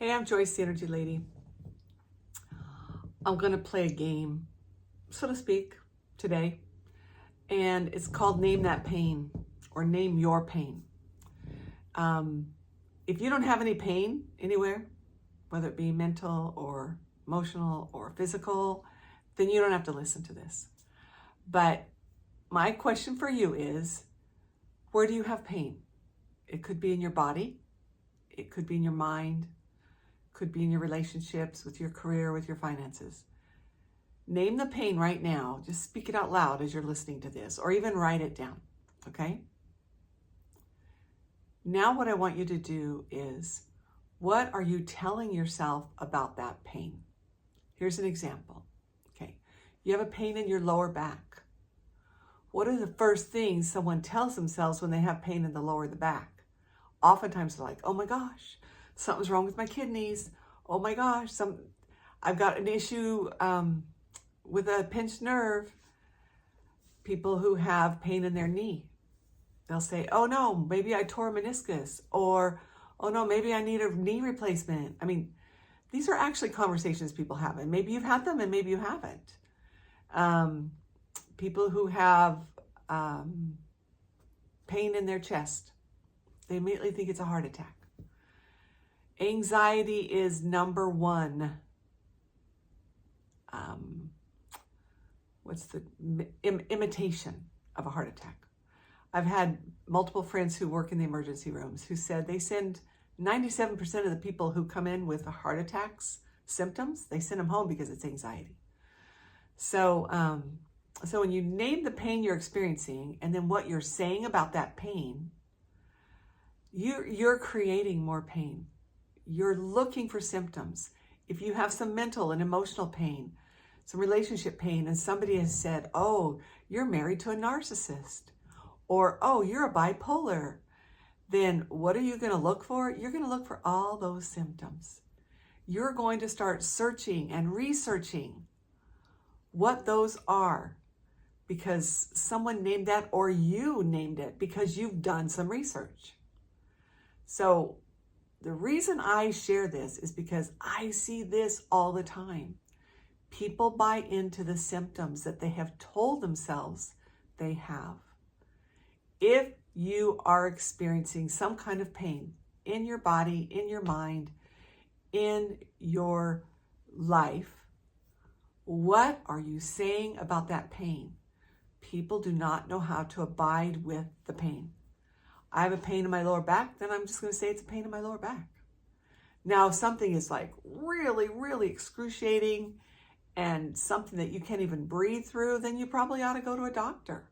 Hey, I'm Joyce, the Energy Lady. I'm going to play a game, so to speak, today. And it's called Name That Pain or Name Your Pain. If you don't have any pain anywhere, whether it be mental or emotional or physical, then you don't have to listen to this. But my question for you is, where do you have pain? It could be in your body. It could be in your mind. Could be in your relationships, with your career, with your finances. Name the pain right now. Just speak it out loud as you're listening to this, or even write it down, okay? Now what I want you to do is, what are you telling yourself about that pain? Here's an example, okay? You have a pain in your lower back. What are the first things someone tells themselves when they have pain in the lower of the back? Oftentimes they're like, oh my gosh, something's wrong with my kidneys. Oh my gosh, I've got an issue with a pinched nerve. People who have pain in their knee, they'll say, oh no, maybe I tore a meniscus, or oh no, maybe I need a knee replacement. I mean, these are actually conversations people have, and maybe you've had them and maybe you haven't. People who have pain in their chest, they immediately think it's a heart attack. Anxiety is number one. Imitation of a heart attack. I've had multiple friends who work in the emergency rooms who said they send 97% of the people who come in with heart attacks symptoms, they send them home because it's anxiety. So when you name the pain you're experiencing and then what you're saying about that pain, you're creating more pain. You're looking for symptoms. If you have some mental and emotional pain, some relationship pain, and somebody has said, oh, you're married to a narcissist, or oh, you're a bipolar, then what are you going to look for? You're going to look for all those symptoms. You're going to start searching and researching what those are because someone named that, or you named it because you've done some research. So the reason I share this is because I see this all the time. People buy into the symptoms that they have told themselves they have. If you are experiencing some kind of pain in your body, in your mind, in your life, what are you saying about that pain? People do not know how to abide with the pain. I have a pain in my lower back, then I'm just going to say it's a pain in my lower back. Now, if something is like really, really excruciating and something that you can't even breathe through, then you probably ought to go to a doctor,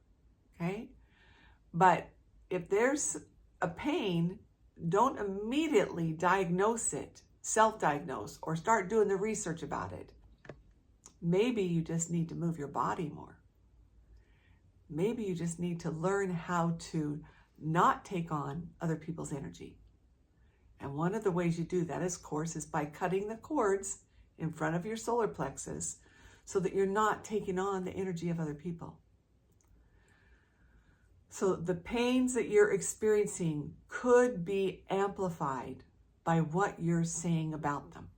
okay? But if there's a pain, don't immediately diagnose it, self-diagnose, or start doing the research about it. Maybe you just need to move your body more. Maybe you just need to learn how to not take on other people's energy. And one of the ways you do that, of course, is by cutting the cords in front of your solar plexus so that you're not taking on the energy of other people. So the pains that you're experiencing could be amplified by what you're saying about them.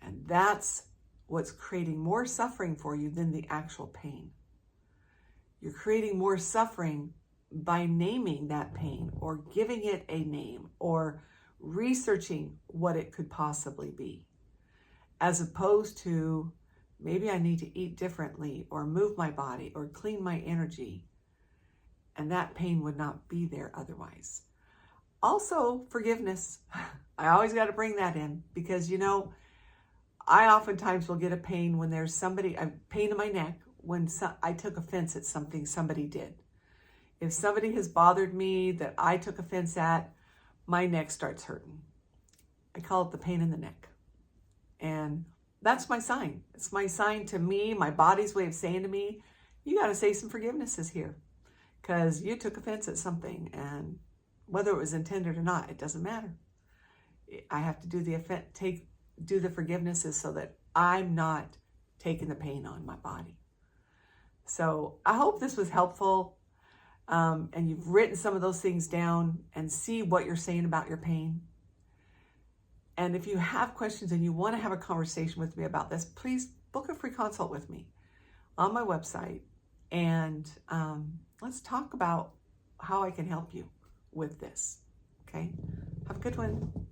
And that's what's creating more suffering for you than the actual pain. You're creating more suffering by naming that pain or giving it a name or researching what it could possibly be, as opposed to maybe I need to eat differently or move my body or clean my energy, and that pain would not be there otherwise. Also, forgiveness. I always got to bring that in because, I oftentimes will get a pain when there's a pain in my neck when I took offense at something somebody did. If somebody has bothered me that I took offense at, my neck starts hurting. I call it the pain in the neck. And that's my sign. It's my sign to me, my body's way of saying to me, you got to say some forgivenesses here because you took offense at something, and whether it was intended or not, it doesn't matter. I have to do the forgivenesses so that I'm not taking the pain on my body. So I hope this was helpful. And you've written some of those things down and see what you're saying about your pain. And if you have questions and you want to have a conversation with me about this, please book a free consult with me on my website. And let's talk about how I can help you with this. Okay? Have a good one.